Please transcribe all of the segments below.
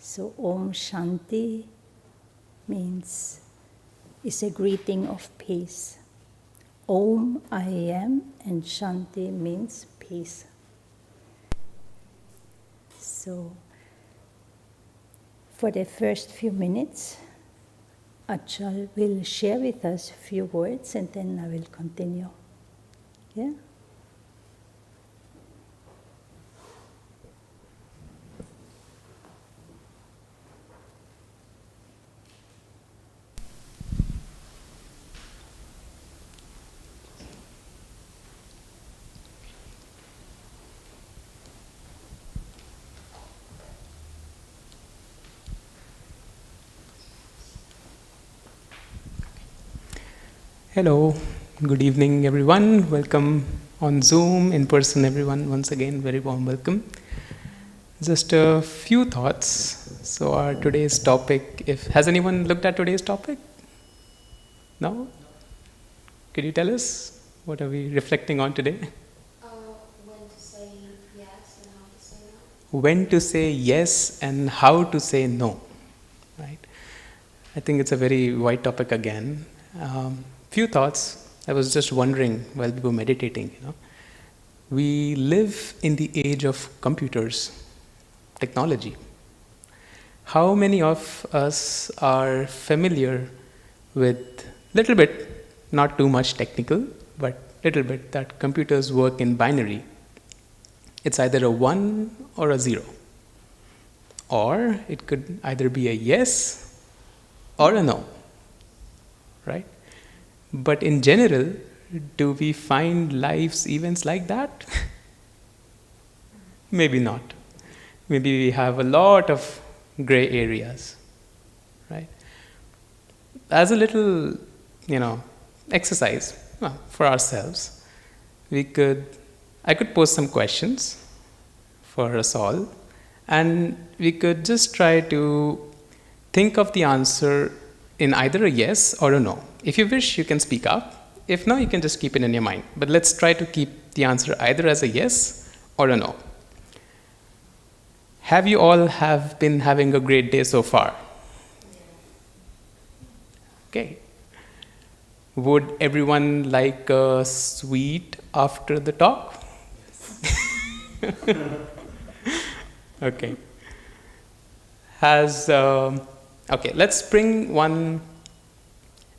So Om Shanti means is a greeting of peace. Om I am and Shanti means peace. So for the first few minutes, Achal will share with us a few words and then I will continue. Yeah? Hello, good evening everyone. Welcome on Zoom, in person everyone. Once again, very warm welcome. Just a few thoughts. So our today's topic, if has anyone looked at today's topic? No? Could you tell us what are we reflecting on today? When to say yes and how to say no. When to say yes and how to say no. Right? I think it's a very wide topic again. Few thoughts. I was just wondering while we were meditating, we live in the age of computers, technology. How many of us are familiar with little bit, not too much technical, but little bit that computers work in binary? It's either a 1 or a 0. Or it could either be a yes or a no. Right? But in general, do we find life's events like that? Maybe not. Maybe we have a lot of gray areas, right? As a little, exercise for ourselves, I could pose some questions for us all, and we could just try to think of the answer in either a yes or a no. If you wish, you can speak up. If no, you can just keep it in your mind. But let's try to keep the answer either as a yes or a no. Have you all have been having a great day so far? Okay. Would everyone like a sweet after the talk? Okay. Okay, let's bring one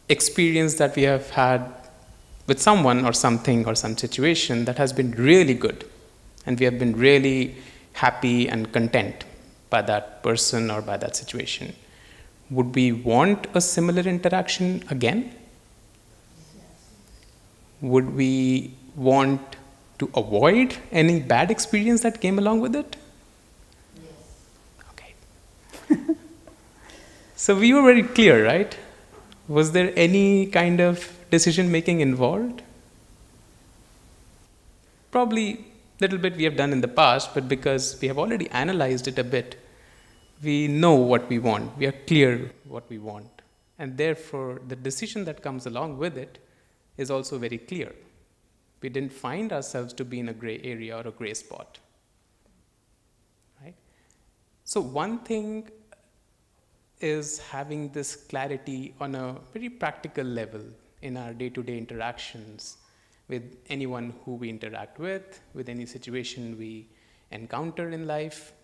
experience that we have had with someone or something or some situation that has been really good, and we have been really happy and content by that person or by that situation. Would we want a similar interaction again? Would we want to avoid any bad experience that came along with it? Okay. So we were very clear, right? Was there any kind of decision making involved? Probably little bit we have done in the past, but because we have already analyzed it a bit, we know what we want. We are clear what we want. And therefore, the decision that comes along with it is also very clear. We didn't find ourselves to be in a gray area or a gray spot. Right? So one thing is having this clarity on a very practical level in our day-to-day interactions with anyone who we interact with any situation we encounter in life,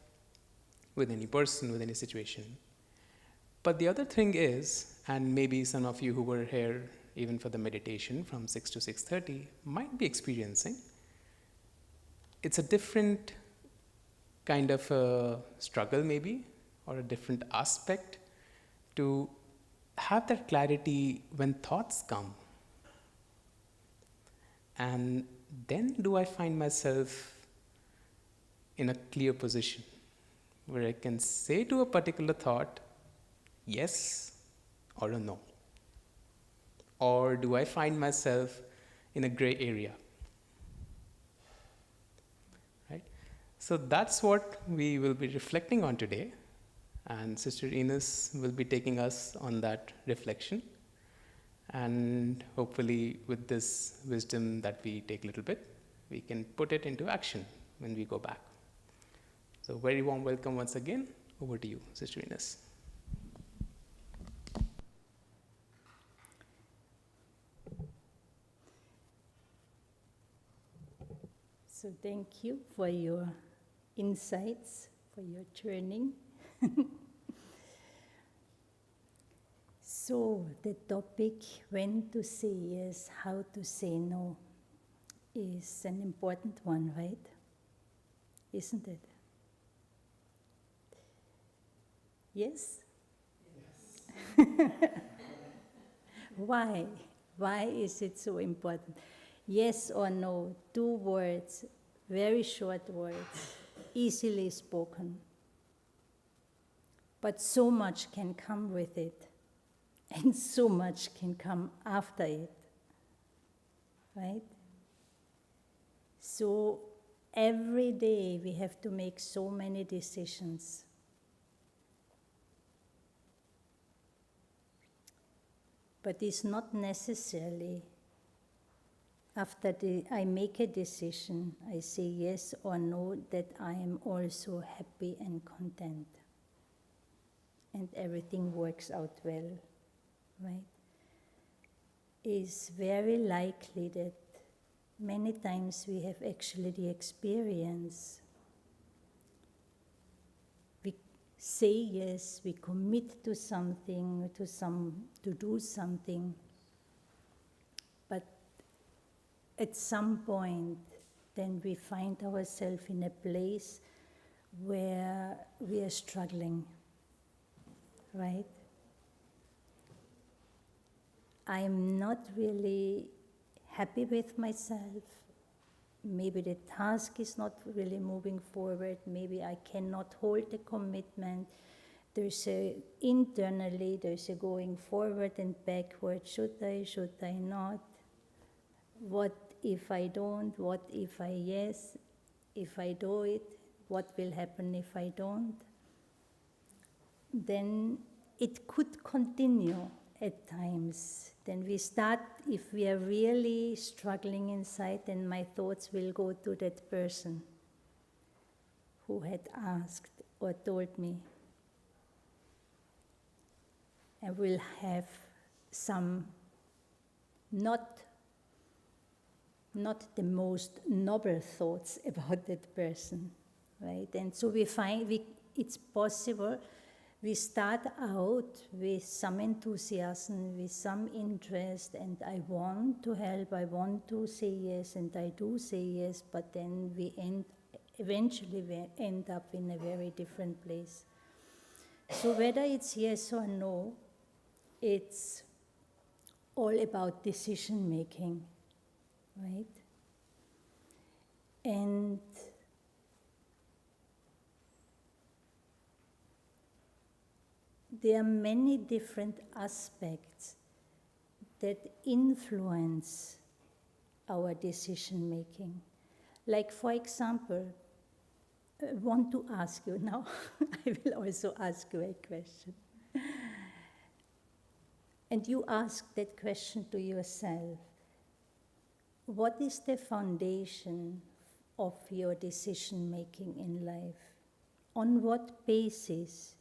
with any person, with any situation. But the other thing is, and maybe some of you who were here even for the meditation from 6 to 6:30 might be experiencing, it's a different kind of a struggle maybe, or a different aspect to have that clarity when thoughts come. And then do I find myself in a clear position where I can say to a particular thought, yes or a no? Or do I find myself in a gray area? Right? So that's what we will be reflecting on today. And Sister Ines will be taking us on that reflection. And hopefully with this wisdom that we take a little bit, we can put it into action when we go back. So very warm welcome once again. Over to you, Sister Ines. So thank you for your insights, for your training. So the topic, when to say yes, how to say no, is an important one, right? Isn't it? Yes? Yes. Why? Why is it so important? Yes or no, 2 words, very short words, easily spoken. But so much can come with it, and so much can come after it, right? So every day we have to make so many decisions. But it's not necessarily after I make a decision, I say yes or no, that I am also happy and content. And everything works out well, right? It's very likely that many times we have actually the experience. We say yes, we commit to something, to do something, but at some point, then we find ourselves in a place where we are struggling, right? I'm not really happy with myself. Maybe the task is not really moving forward. Maybe I cannot hold the commitment. Internally, there's a going forward and backward. Should I not? What if I don't? What if I yes? If I do it, what will happen if I don't? Then it could continue at times. Then we start, if we are really struggling inside, then my thoughts will go to that person who had asked or told me. And will have some not the most noble thoughts about that person, right? And so we find it's possible. We start out with some enthusiasm, with some interest, and I want to help, I want to say yes, and I do say yes, but then eventually we end up in a very different place. So whether it's yes or no, it's all about decision making, right? And there are many different aspects that influence our decision making. Like, for example, I want to ask you now, I will also ask you a question. And you ask that question to yourself. What is the foundation of your decision making in life? On what basis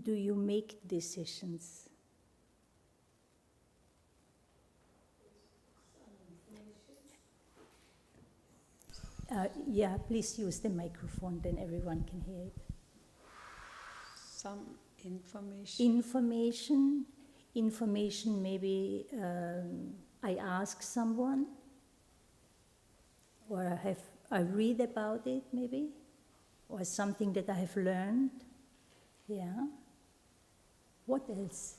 do you make decisions? Yeah, please use the microphone, then everyone can hear it. Some information. Information, maybe I ask someone, or I read about it maybe, or something that I have learned. Yeah. What else?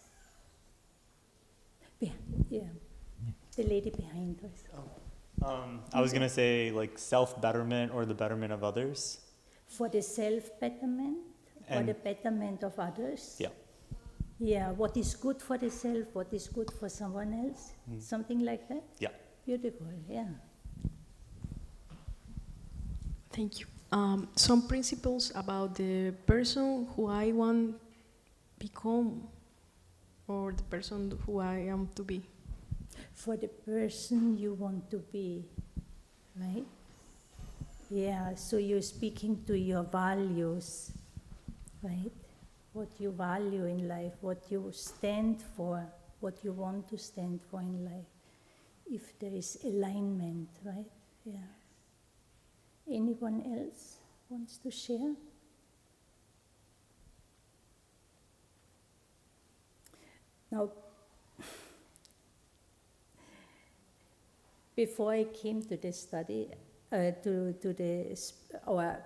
Yeah. The lady behind us. I was going to say like self-betterment or the betterment of others. For the self-betterment or the betterment of others? Yeah. Yeah, what is good for the self, what is good for someone else? Something like that? Yeah. Beautiful, yeah. Thank you. Some principles about the person who I want to become, or the person who I am to be. For the person you want to be, right? Yeah, so you're speaking to your values. right? What you value in life, what you stand for, what you want to stand for in life. If there is alignment, right? Yeah. Anyone else wants to share? Now, before I came to this study,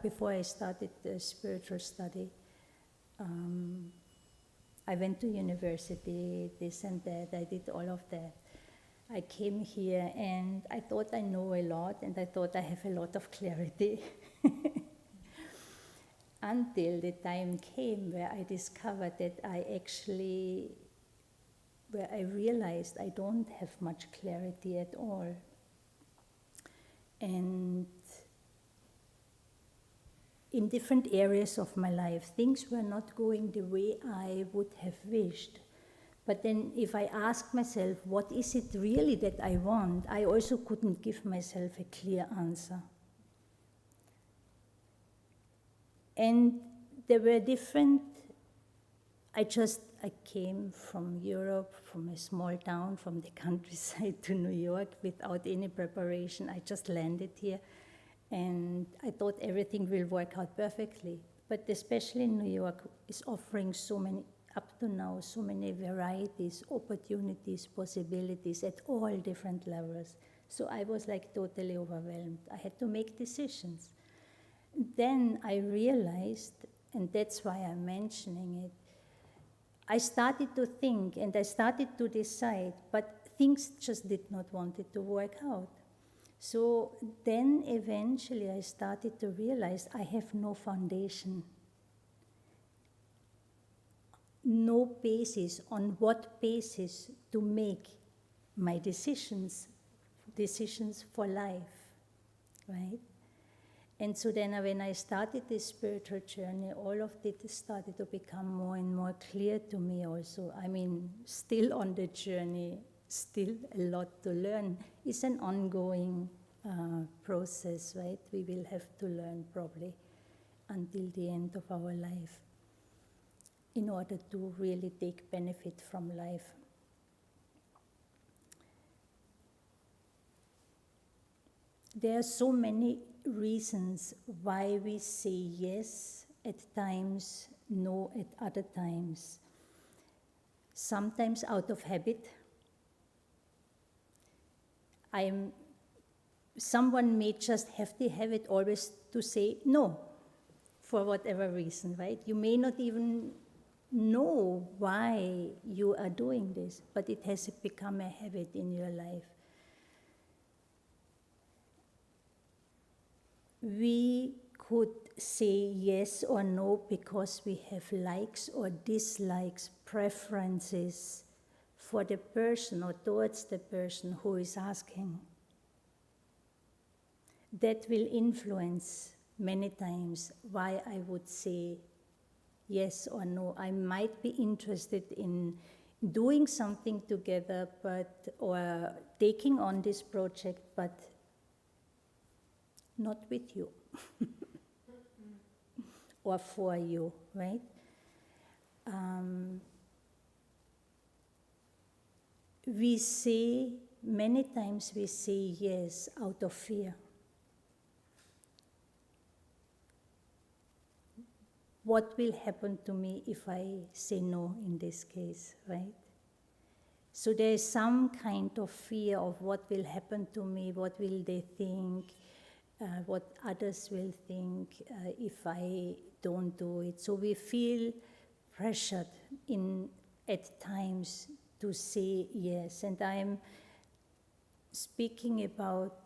before I started the spiritual study, I went to university, this and that, I did all of that. I came here and I thought I know a lot and I thought I have a lot of clarity. Until the time came where I discovered that where I realized I don't have much clarity at all. And in different areas of my life, things were not going the way I would have wished. But then if I ask myself, what is it really that I want, I also couldn't give myself a clear answer. And there were different, I came from Europe, from a small town, from the countryside to New York without any preparation. I just landed here and I thought everything will work out perfectly. But especially New York is offering up to now, so many varieties, opportunities, possibilities at all different levels. So I was like totally overwhelmed. I had to make decisions. Then I realized, and that's why I'm mentioning it, I started to think and I started to decide, but things just did not want it to work out. So then eventually I started to realize I have no foundation, no basis on what basis to make my decisions for life, right? And so then when I started this spiritual journey, all of it started to become more and more clear to me also. I mean, still on the journey, still a lot to learn. It's an ongoing process, right? We will have to learn probably until the end of our life in order to really take benefit from life. There are so many reasons why we say yes at times, no at other times. Sometimes out of habit. Someone may just have the habit always to say no for whatever reason, right? You may not even know why you are doing this, but it has become a habit in your life. We could say yes or no because we have likes or dislikes, preferences for the person or towards the person who is asking. That will influence many times why I would say yes or no. I might be interested in doing something together, or taking on this project, but not with you or for you, right? Many times we say yes out of fear. What will happen to me if I say no in this case, right? So there is some kind of fear of what will happen to me, what will they think, what others will think if I don't do it. So we feel pressured at times to say yes. And I'm speaking about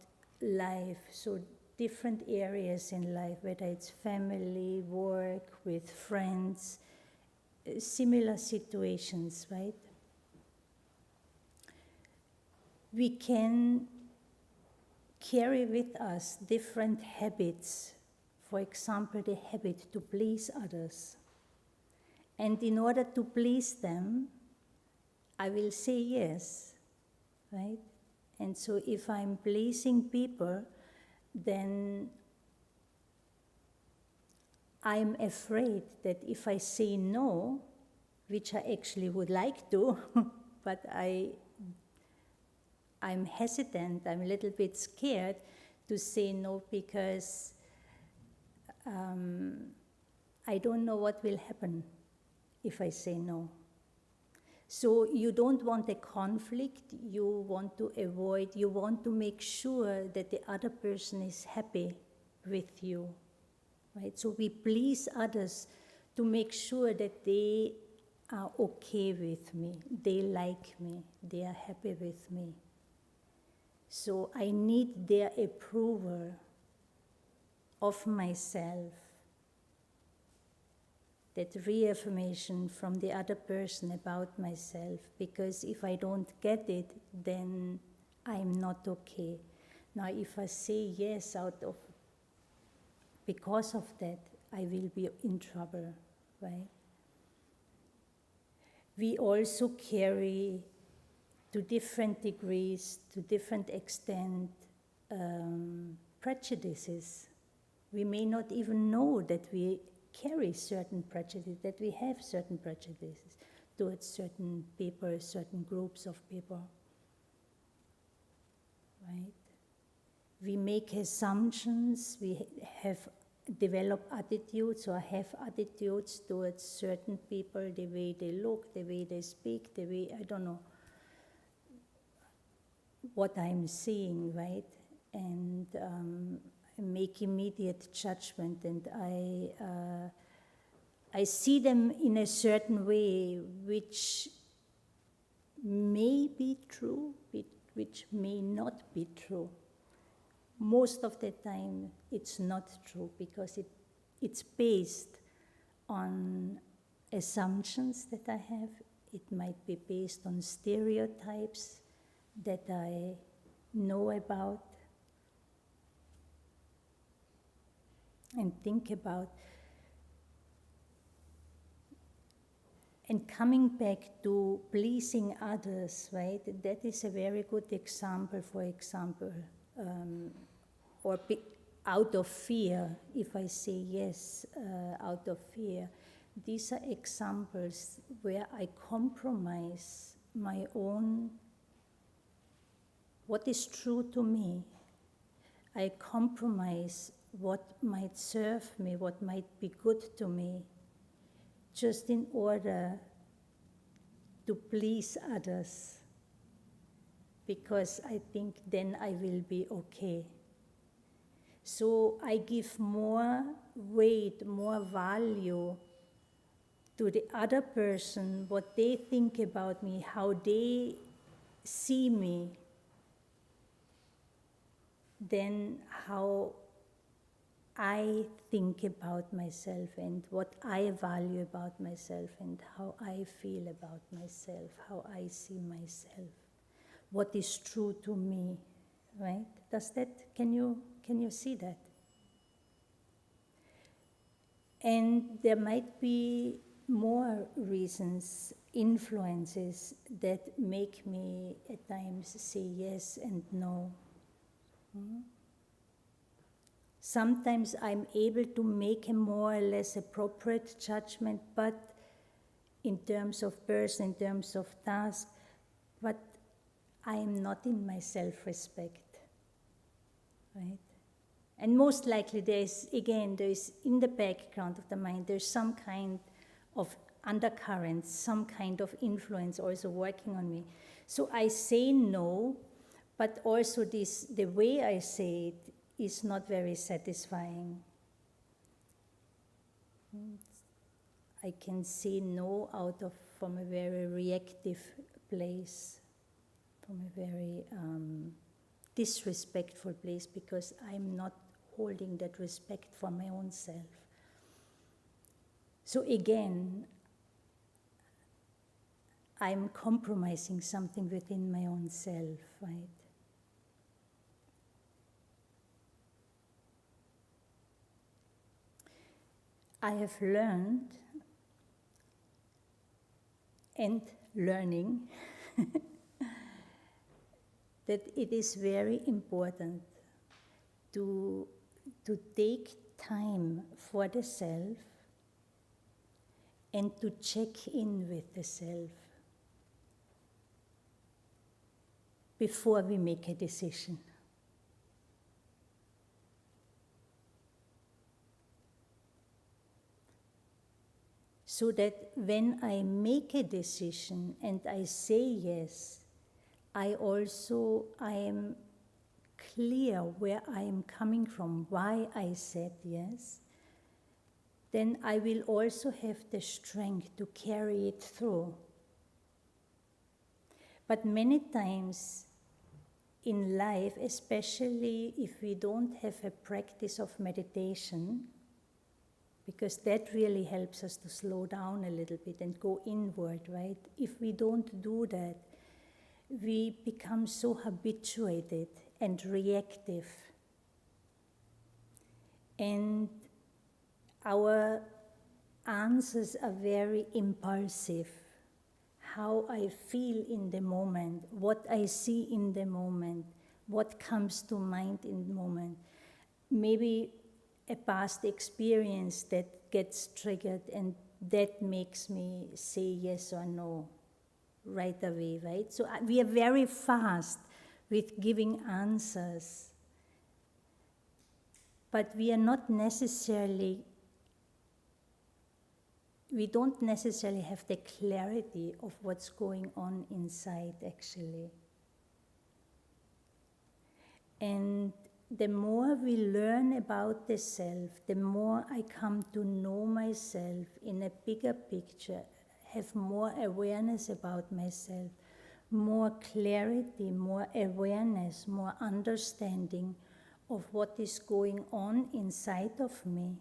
life, so different areas in life, whether it's family, work, with friends, similar situations, right? We can carry with us different habits. For example, the habit to please others. And in order to please them, I will say yes, right? And so if I'm pleasing people, then I'm afraid that if I say no, which I actually would like to, but I'm hesitant, I'm a little bit scared to say no because I don't know what will happen if I say no. So you don't want a conflict, you want to avoid, you want to make sure that the other person is happy with you, right? So we please others to make sure that they are okay with me, they like me, they are happy with me. So I need their approval of myself, that reaffirmation from the other person about myself, because if I don't get it, then I'm not okay. Now, if I say yes because of that, I will be in trouble, right? We also carry, to different degrees, to different extent, prejudices. We may not even know that we carry certain prejudices, that we have certain prejudices towards certain people, certain groups of people, right? We make assumptions, we have developed attitudes or have attitudes towards certain people, the way they look, the way they speak, the way, I don't know, what I'm seeing, right? And make immediate judgment, and I see them in a certain way which may be true, which may not be true. Most of the time it's not true because it's based on assumptions that I have. It might be based on stereotypes that I know about and think about. And coming back to pleasing others, right? That is a very good example, for example, out of fear, if I say yes out of fear. These are examples where I compromise my own, what is true to me. I compromise what might serve me, what might be good to me, just in order to please others, because I think then I will be okay. So I give more weight, more value to the other person, what they think about me, how they see me, than how I think about myself and what I value about myself and how I feel about myself, how I see myself, what is true to me, right? Can you see that? And there might be more reasons, influences that make me at times say yes and no. Sometimes I'm able to make a more or less appropriate judgment, but in terms of person, in terms of task, but I am not in my self-respect, right? And most likely there is in the background of the mind, there's some kind of undercurrent, some kind of influence also working on me. So I say no, but also the way I say it is not very satisfying. I can say no from a very reactive place, from a very disrespectful place, because I'm not holding that respect for my own self. So again, I'm compromising something within my own self, right? I have learned and learning that it is very important to take time for the self and to check in with the self before we make a decision. So that when I make a decision and I say yes, I am clear where I am coming from, why I said yes, then I will also have the strength to carry it through. But many times in life, especially if we don't have a practice of meditation, because that really helps us to slow down a little bit and go inward, right? If we don't do that, we become so habituated and reactive. And our answers are very impulsive. How I feel in the moment, what I see in the moment, what comes to mind in the moment. Maybe a past experience that gets triggered and that makes me say yes or no right away, right? So we are very fast with giving answers, but we don't necessarily have the clarity of what's going on inside, actually. And the more we learn about the self, the more I come to know myself in a bigger picture, have more awareness about myself, more clarity, more awareness, more understanding of what is going on inside of me.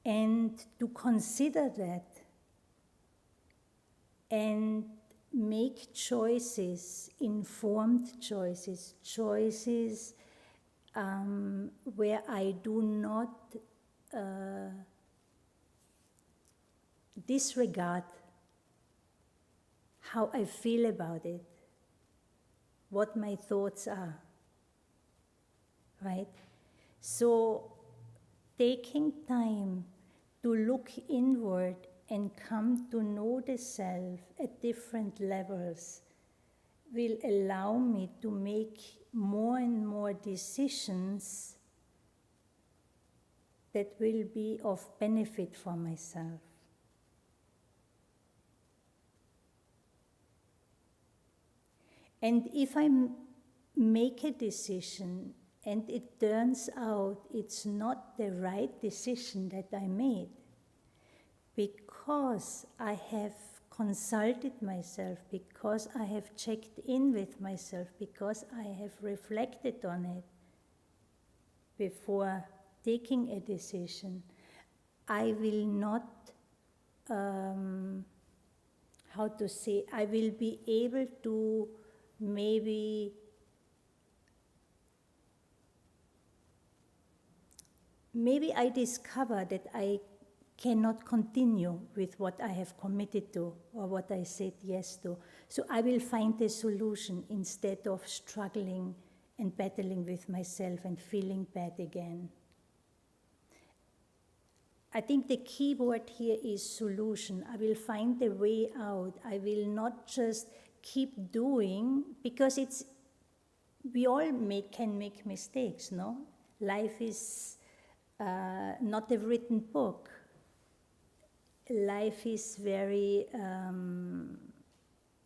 And to consider that and make choices, informed choices, where I do not disregard how I feel about it, what my thoughts are, right? So taking time to look inward and come to know the self at different levels will allow me to make more and more decisions that will be of benefit for myself. And if I make a decision and it turns out it's not the right decision that I made, because I have consulted myself, because I have checked in with myself, because I have reflected on it before taking a decision, I will not, I will be able to maybe I discover that I cannot continue with what I have committed to or what I said yes to. So I will find a solution instead of struggling and battling with myself and feeling bad again. I think the key word here is solution. I will find a way out. I will not just keep doing, because we all can make mistakes, no? Life is not a written book. Life is very,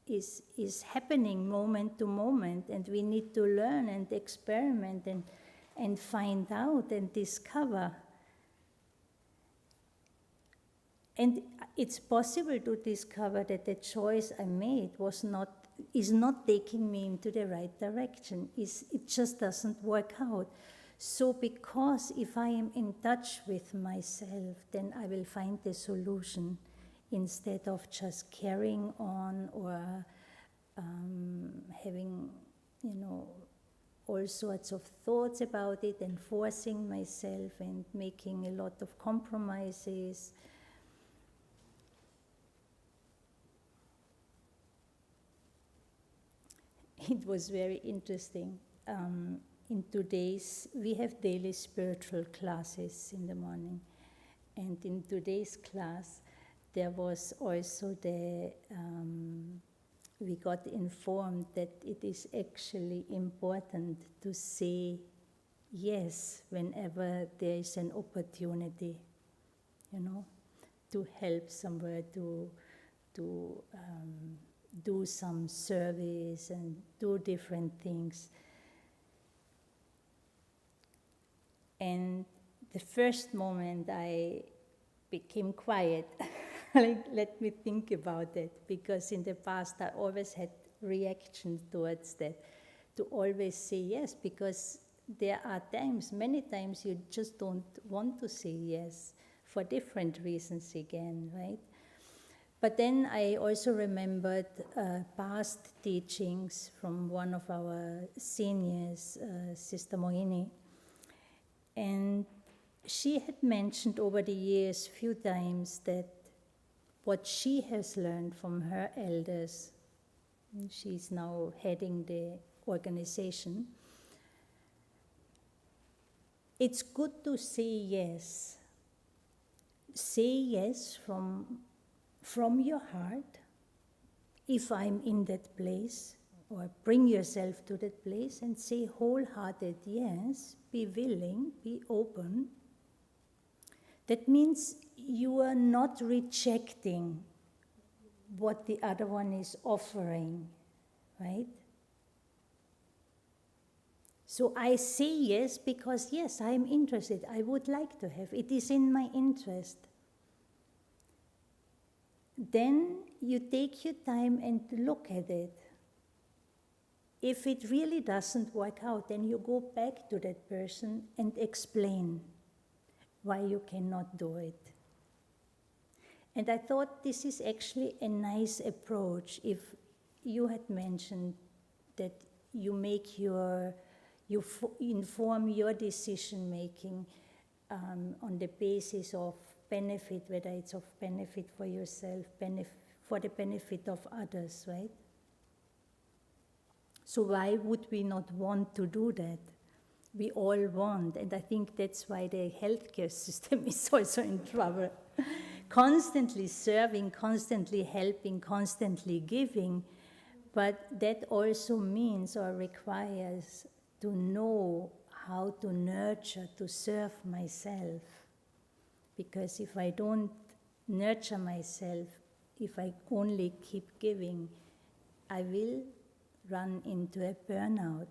is happening moment to moment, and we need to learn and experiment and find out and discover. And it's possible to discover that the choice I made is not taking me into the right direction. It just doesn't work out. So because if I am in touch with myself, then I will find the solution instead of just carrying on or having, all sorts of thoughts about it and forcing myself and making a lot of compromises. It was very interesting. in today's, we have daily spiritual classes in the morning. And in today's class, there was also we got informed that it is actually important to say yes whenever there is an opportunity, to help somewhere, to do some service and do different things. And the first moment I became quiet, like, let me think about it, because in the past I always had reaction towards that, to always say yes, because there are times, many times you just don't want to say yes for different reasons again, right? But then I also remembered past teachings from one of our seniors, Sister Mohini, and she had mentioned over the years few times that what she has learned from her elders, she's now heading the organization, it's good to say yes. Say yes from your heart, if I'm in that place, or bring yourself to that place and say wholehearted yes, be willing, be open. That means you are not rejecting what the other one is offering, right? So I say yes because, yes, I'm interested. I would like to have. It is in my interest. Then you take your time and look at it. If it really doesn't work out, then you go back to that person and explain why you cannot do it. And I thought this is actually a nice approach. If you had mentioned that you make you inform your decision making on the basis of benefit, whether it's of benefit for yourself, for the benefit of others, right? So why would we not want to do that? We all want, and I think that's why the healthcare system is also in trouble. Constantly serving, constantly helping, constantly giving, but that also means or requires to know how to nurture, to serve myself. Because if I don't nurture myself, if I only keep giving, I will run into a burnout.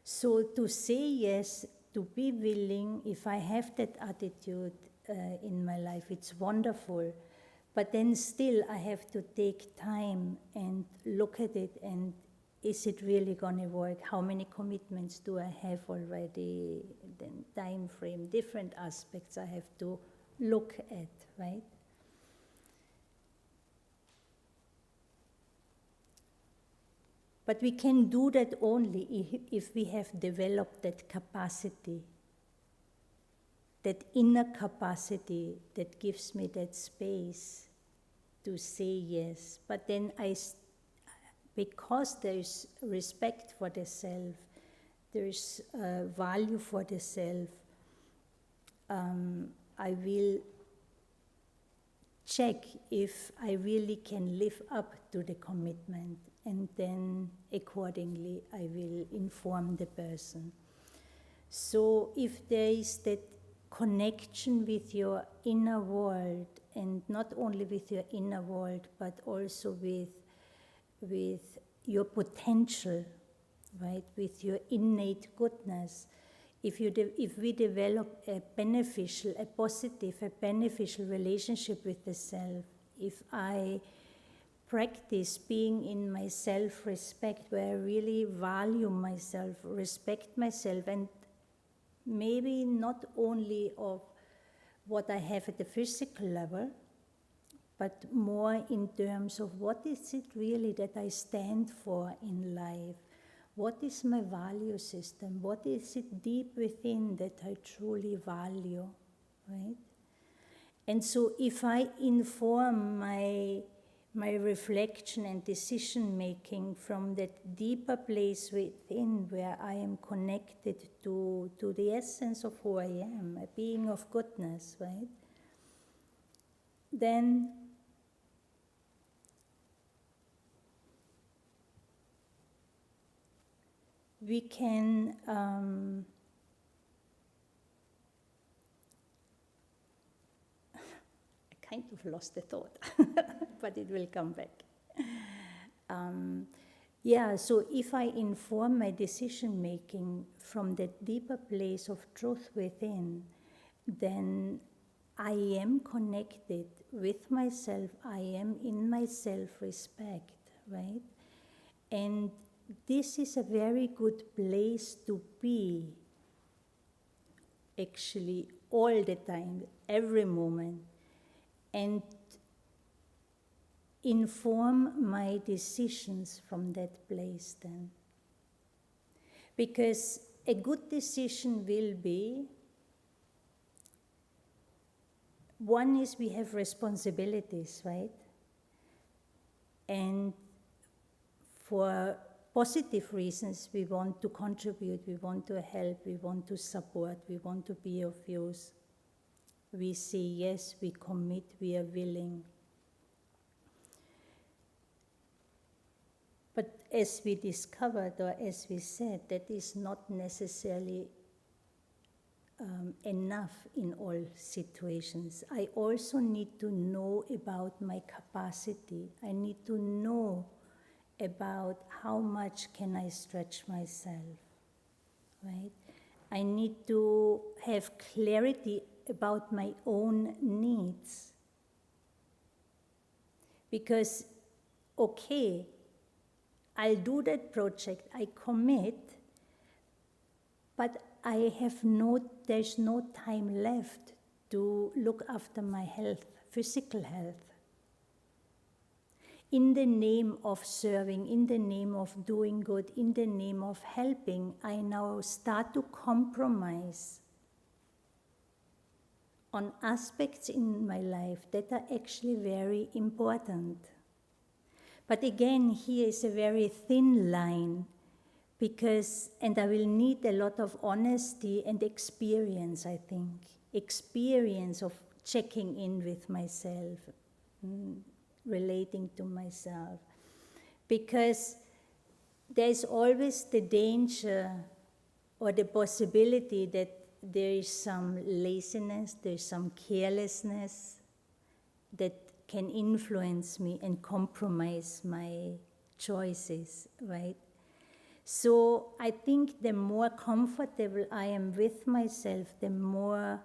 So to say yes, to be willing, if I have that attitude in my life, it's wonderful. But then still I have to take time and look at it, and is it really going to work? How many commitments do I have already? Then time frame, different aspects I have to look at, right? But we can do that only if we have developed that capacity, that inner capacity that gives me that space to say yes. But then because there is respect for the self, there is value for the self, I will check if I really can live up to the commitment, and then accordingly I will inform the person. So if there is that connection with your inner world, and not only with your inner world, but also with your potential, right, with your innate goodness, if we develop a beneficial relationship with the self, if I practice being in my self-respect, where I really value myself, respect myself, and maybe not only of what I have at the physical level, but more in terms of what is it really that I stand for in life? What is my value system? What is it deep within that I truly value, right? And so if I inform my reflection and decision making from that deeper place within where I am connected to the essence of who I am, a being of goodness, right? Then we can I kind of lost the thought, but it will come back. Yeah, so if I inform my decision making from that deeper place of truth within, then I am connected with myself, I am in my self-respect, right? And this is a very good place to be, actually, all the time, every moment, and inform my decisions from that place then. Because a good decision will be, one is we have responsibilities, right? And for positive reasons, we want to contribute, we want to help, we want to support, we want to be of use. We say yes, we commit, we are willing. But as we discovered, or as we said, that is not necessarily enough in all situations. I also need to know about my capacity. I need to know about how much can I stretch myself, right? I need to have clarity about my own needs. Because, okay, I'll do that project, I commit, but there's no time left to look after my health, physical health. In the name of serving, in the name of doing good, in the name of helping, I now start to compromise on aspects in my life that are actually very important. But again, here is a very thin line, because, and I will need a lot of honesty and experience, I think. Experience of checking in with myself, relating to myself. Because there's always the danger or the possibility that there is some laziness, there's some carelessness that can influence me and compromise my choices, right? So I think the more comfortable I am with myself, the more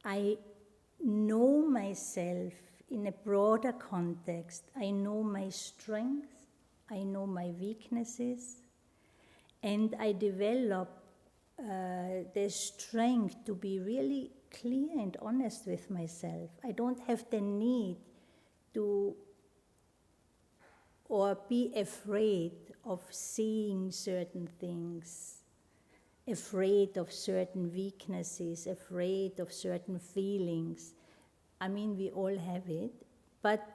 I know myself in a broader context. I know my strengths, I know my weaknesses, and I develop the strength to be really clear and honest with myself. I don't have the need to or be afraid of seeing certain things, afraid of certain weaknesses, afraid of certain feelings. I mean, we all have it, but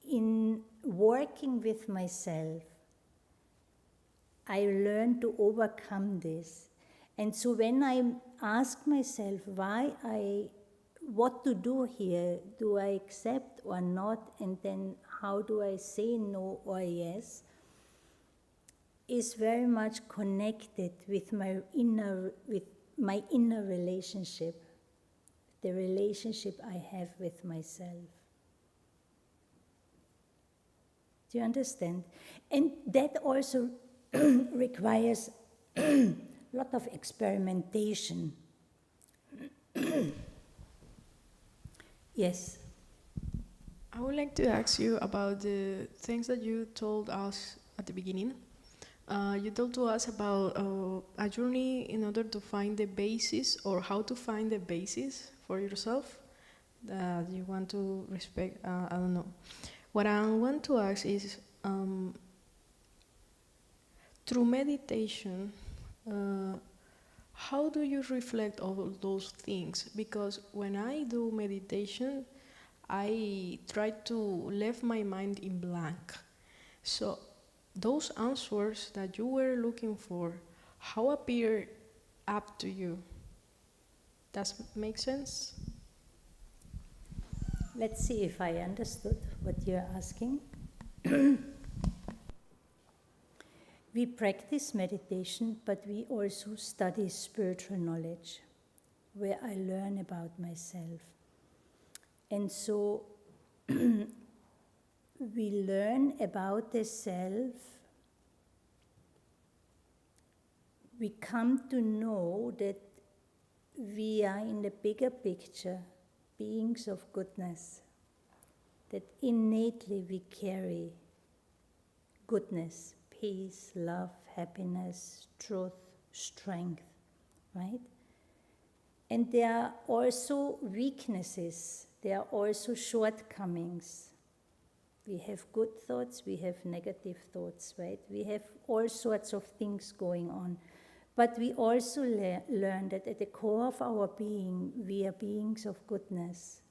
in working with myself, I learn to overcome this. And so when I ask myself what to do here, do I accept or not, and then how do I say no or yes, is very much connected with my inner relationship, the relationship I have with myself. Do you understand? And that also requires a lot of experimentation. Yes. I would like to ask you about the things that you told us at the beginning. You told to us about a journey in order to find the basis, or how to find the basis for yourself that you want to respect. I don't know. What I want to ask is, through meditation, how do you reflect all those things? Because when I do meditation, I tried to leave my mind in blank. So those answers that you were looking for, how appear up to you? Does it make sense? Let's see if I understood what you're asking. We practice meditation, but we also study spiritual knowledge, where I learn about myself. And so we learn about the self. We come to know that we are in the bigger picture beings of goodness, that innately we carry goodness, peace, love, happiness, truth, strength, right? And there are also weaknesses, there are also shortcomings. We have good thoughts, we have negative thoughts, right? We have all sorts of things going on. But we also learn that at the core of our being, we are beings of goodness.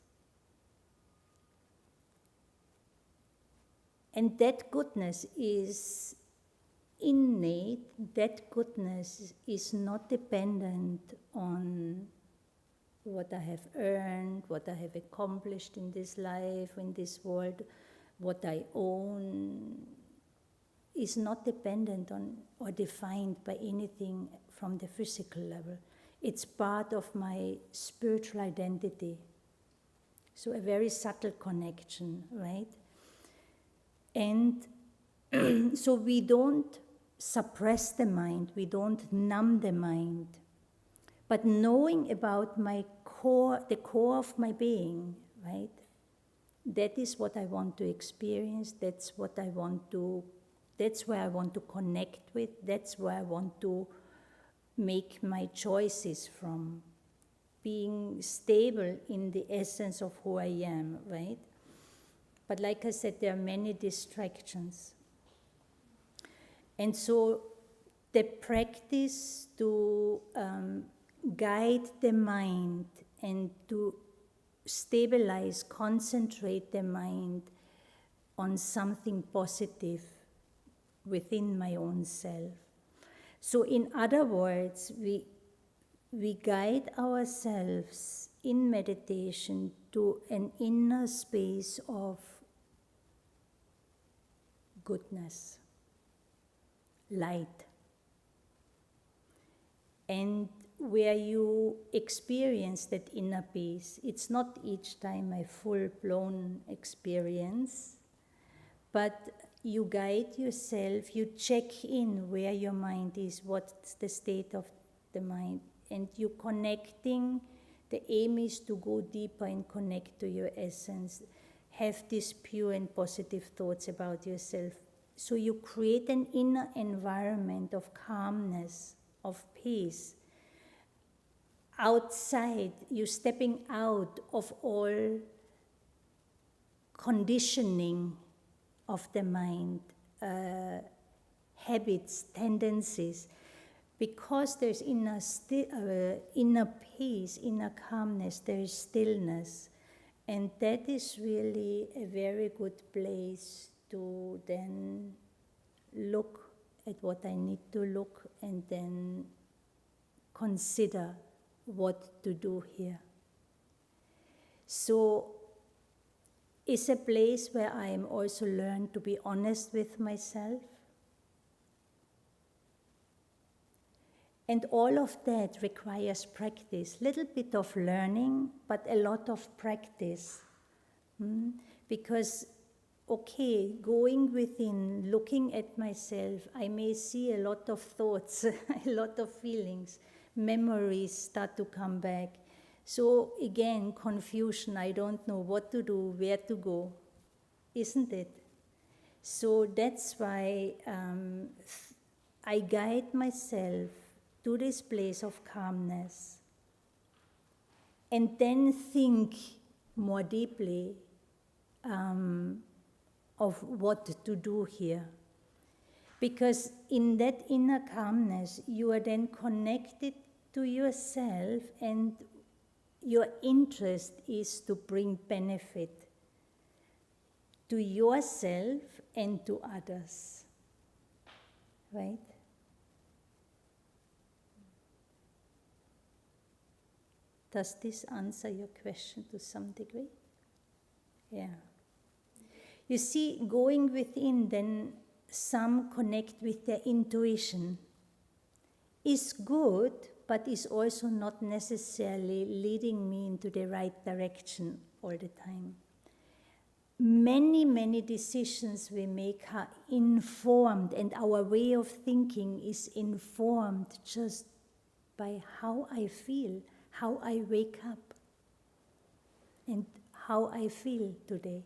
And that goodness is innate, that goodness is not dependent on what I have earned, what I have accomplished in this life, in this world, what I own, is not dependent on or defined by anything from the physical level. It's part of my spiritual identity. So a very subtle connection, right? And so we don't suppress the mind, we don't numb the mind. But knowing about my core, the core of my being, right? That is what I want to experience, that's what I want to, that's where I want to connect with, that's where I want to make my choices from. Being stable in the essence of who I am, right? But like I said, there are many distractions. And so the practice to guide the mind and to stabilize, concentrate the mind on something positive within my own self. So in other words, we guide ourselves in meditation to an inner space of goodness, light, and where you experience that inner peace. It's not each time a full-blown experience, but you guide yourself, you check in where your mind is, what's the state of the mind, and you connecting. The aim is to go deeper and connect to your essence, have these pure and positive thoughts about yourself. So you create an inner environment of calmness, of peace. Outside, you're stepping out of all conditioning of the mind, habits, tendencies, because there's inner peace, inner calmness, there is stillness, and that is really a very good place to then look at what I need to look and then consider what to do here. So it's a place where I am also learned to be honest with myself. And all of that requires practice, little bit of learning, but a lot of practice. Because, okay, going within, looking at myself, I may see a lot of thoughts, a lot of feelings, memories start to come back. So again, confusion, I don't know what to do, where to go, isn't it? So that's why I guide myself to this place of calmness and then think more deeply of what to do here. Because in that inner calmness, you are then connected to yourself, and your interest is to bring benefit to yourself and to others, right? Does this answer your question to some degree? Yeah. You see, going within, then some connect with their intuition. Is good, but is also not necessarily leading me into the right direction all the time. Many, many decisions we make are informed, and our way of thinking is informed just by how I feel, how I wake up, and how I feel today.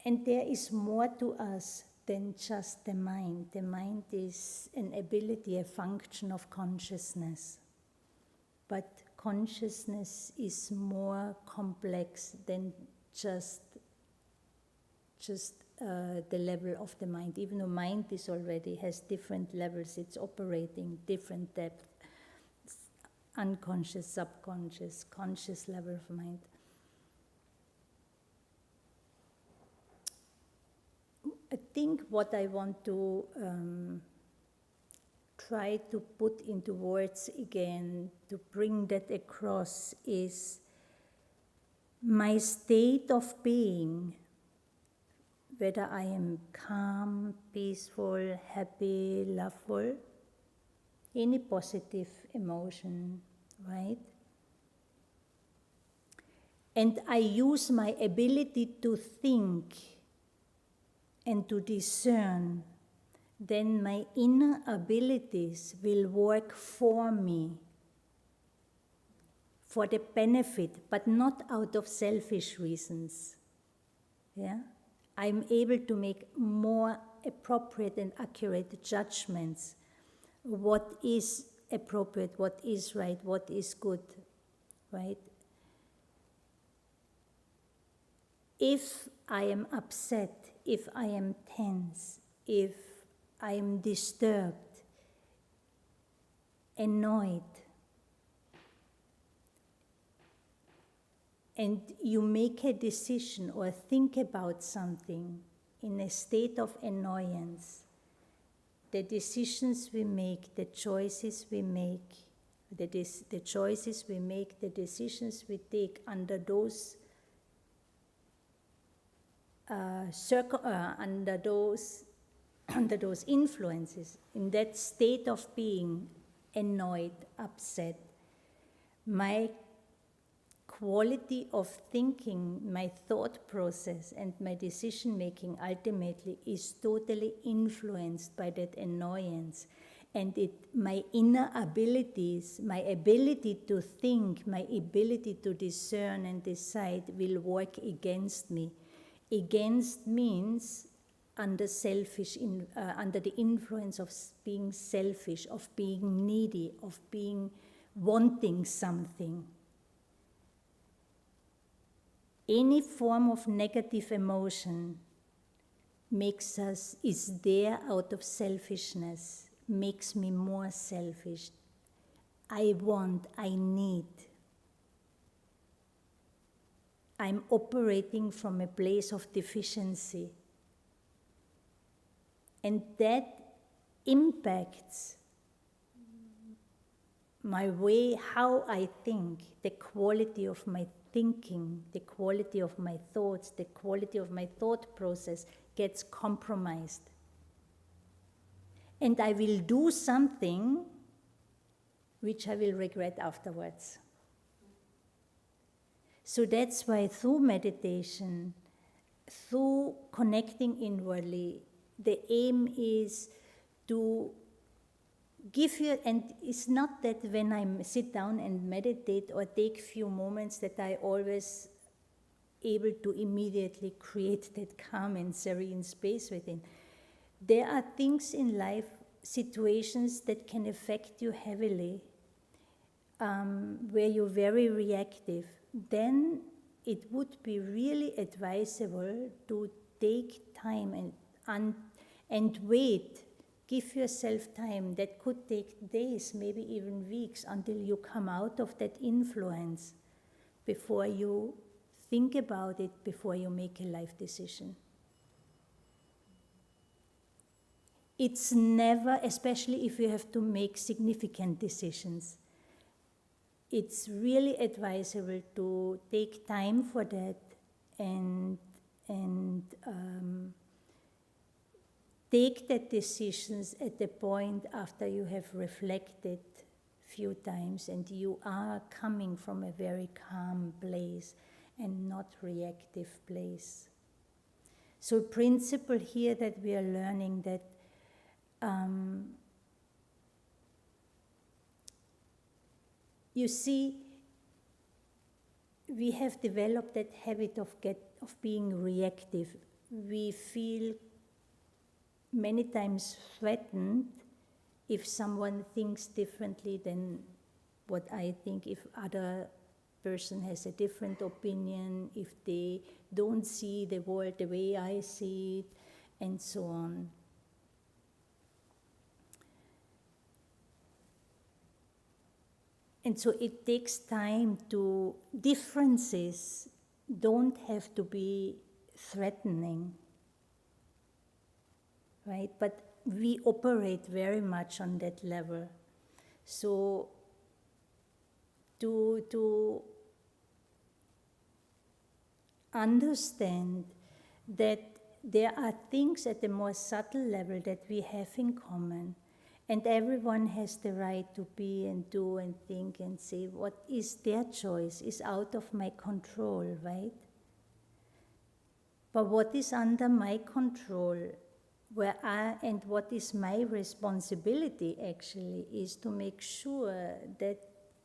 And there is more to us than just the mind. The mind is an ability, a function of consciousness. But consciousness is more complex than just the level of the mind. Even though mind is already has different levels, it's operating different depth, unconscious, subconscious, conscious level of mind. I think what I want to try to put into words again, to bring that across, is my state of being, whether I am calm, peaceful, happy, loveful, any positive emotion, right? And I use my ability to think and to discern, then my inner abilities will work for me, for the benefit, but not out of selfish reasons. Yeah? I'm able to make more appropriate and accurate judgments. What is appropriate, what is right, what is good, right? If I am upset, if I am tense, if I am disturbed, annoyed, and you make a decision or think about something in a state of annoyance, the decisions we make, the choices we make, the choices we make, the decisions we take under those under those influences, in that state of being annoyed, upset, my quality of thinking, my thought process, and my decision making ultimately is totally influenced by that annoyance. And my inner abilities, my ability to think, my ability to discern and decide will work against me. Against means under the influence of being selfish, of being needy, of being wanting something. Any form of negative emotion is there out of selfishness, makes me more selfish. I want, I need. I'm operating from a place of deficiency. And that impacts my way, how I think, the quality of my thinking, the quality of my thoughts, the quality of my thought process gets compromised. And I will do something which I will regret afterwards. So that's why through meditation, through connecting inwardly, the aim is to give you, and it's not that when I sit down and meditate or take few moments that I always able to immediately create that calm and serene space within. There are things in life, situations that can affect you heavily, where you're very reactive. Then it would be really advisable to take time and wait Give yourself time. That could take days, maybe even weeks, until you come out of that influence before you think about it, before you make a life decision. It's never, especially if you have to make significant decisions, it's really advisable to take time for that and take that decisions at the point after you have reflected few times and you are coming from a very calm place and not reactive place. So principle here that we are learning that you see, we have developed that habit of being reactive. We feel many times threatened if someone thinks differently than what I think, if other person has a different opinion, if they don't see the world the way I see it, and so on. And so it takes time to, differences don't have to be threatening, right? But we operate very much on that level. So to understand that there are things at a more subtle level that we have in common, and everyone has the right to be and do and think and say what is their choice is out of my control, right? But what is under my control, and what is my responsibility actually, is to make sure that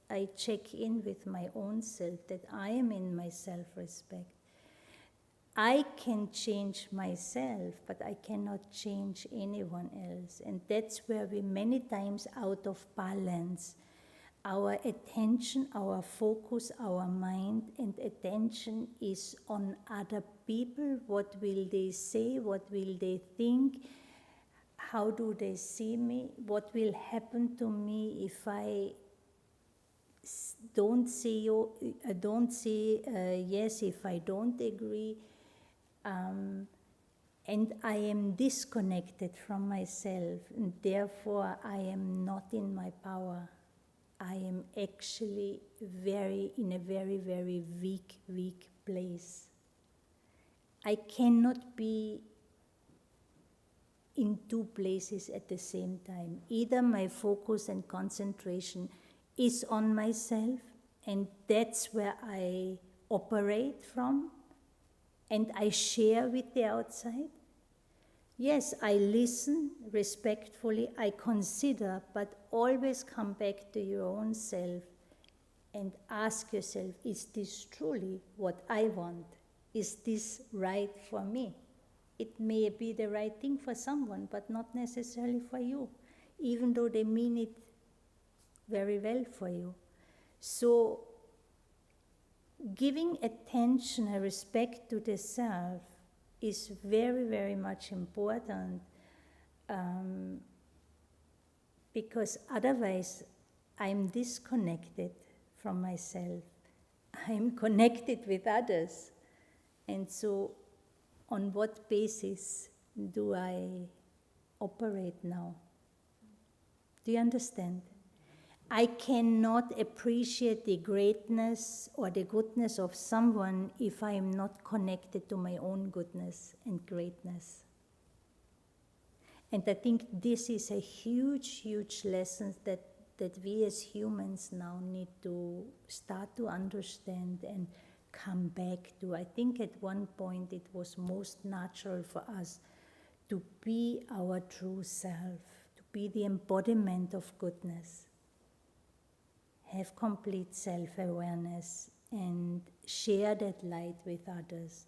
I check in with my own self, that I am in my self-respect. I can change myself, but I cannot change anyone else. And that's where we many times out of balance. Our attention, our focus, our mind and attention is on other people. What will they say? What will they think? How do they see me? What will happen to me if I don't say yes, if I don't agree? And I am disconnected from myself, and therefore I am not in my power. I am actually in a very, very weak place. I cannot be in two places at the same time. Either my focus and concentration is on myself, and that's where I operate from, and I share with the outside. Yes, I listen respectfully, I consider, but always come back to your own self and ask yourself, is this truly what I want? Is this right for me? It may be the right thing for someone, but not necessarily for you, even though they mean it very well for you. So, giving attention and respect to the self is very, very much important, because otherwise I'm disconnected from myself. I'm connected with others. And so on what basis do I operate now? Do you understand? I cannot appreciate the greatness or the goodness of someone if I am not connected to my own goodness and greatness. And I think this is a huge, huge lesson that we as humans now need to start to understand and come back to. I think at one point it was most natural for us to be our true self, to be the embodiment of goodness. Have complete self-awareness and share that light with others.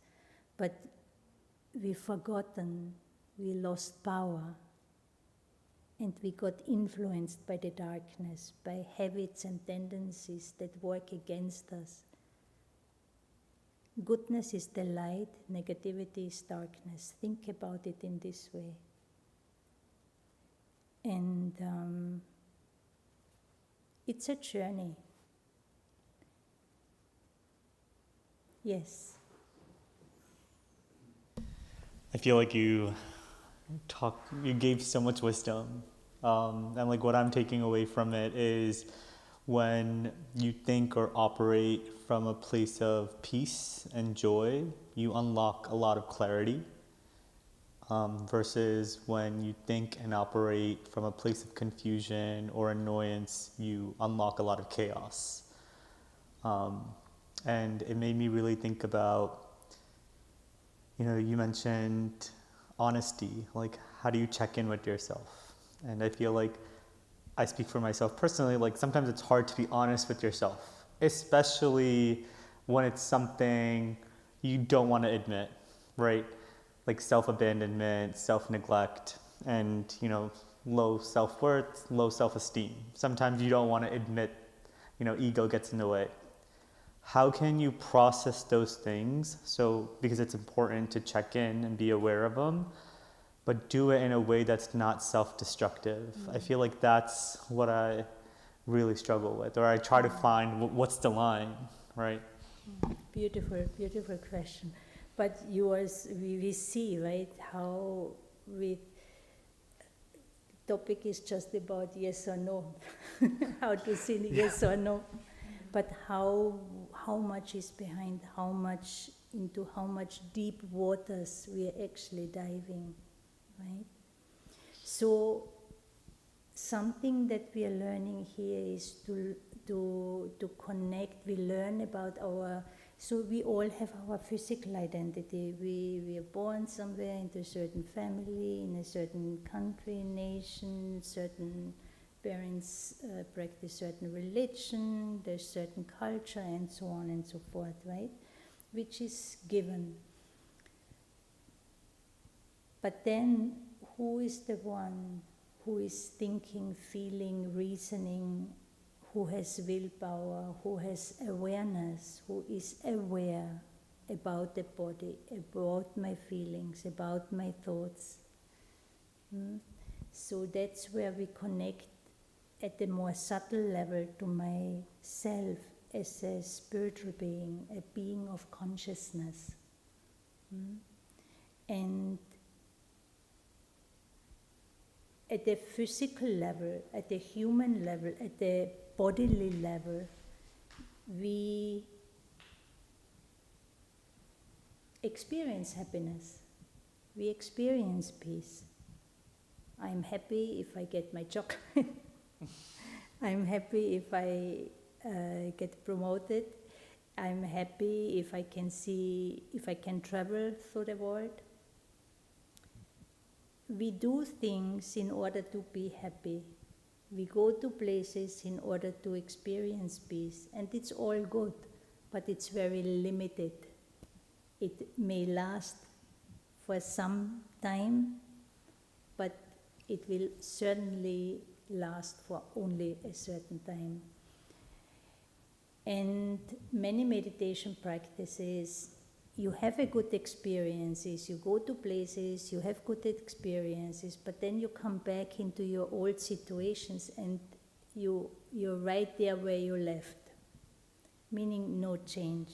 But we've forgotten, we lost power, and we got influenced by the darkness, by habits and tendencies that work against us. Goodness is the light, negativity is darkness. Think about it in this way. And it's a journey. Yes. I feel like you gave so much wisdom. And like what I'm taking away from it is when you think or operate from a place of peace and joy, you unlock a lot of clarity. Versus when you think and operate from a place of confusion or annoyance, you unlock a lot of chaos. And it made me really think about, you mentioned honesty, like how do you check in with yourself? And I feel like I speak for myself personally, like sometimes it's hard to be honest with yourself, especially when it's something you don't want to admit, right? Like self-abandonment, self-neglect, and, low self-worth, low self-esteem. Sometimes you don't want to admit, ego gets in the way. How can you process those things? So, because it's important to check in and be aware of them, but do it in a way that's not self-destructive. I feel like that's what I really struggle with, or I try to find what's the line, right? Beautiful, beautiful question. But yours, we see, right, how topic is just about yes or no, how to say yes or no. But how much is behind, how much deep waters we are actually diving, right? So something that we are learning here is to connect. We learn about so we all have our physical identity. We are born somewhere into a certain family, in a certain country, nation, certain parents practice certain religion, there's certain culture, and so on and so forth, right? Which is given. But then, who is the one who is thinking, feeling, reasoning, who has willpower, who has awareness, who is aware about the body, about my feelings, about my thoughts? So that's where we connect at a more subtle level to myself as a spiritual being, a being of consciousness. And at the physical level, at the human level, at the bodily level, we experience happiness, we experience peace. I'm happy if I get my chocolate. I'm happy if I get promoted. I'm happy if I can travel through the world. We do things in order to be happy. We go to places in order to experience peace, and it's all good, but it's very limited. It may last for some time, but it will certainly last for only a certain time. And many meditation practices, you have a good experiences, you go to places, you have good experiences, but then you come back into your old situations and you're right there where you left, meaning no change.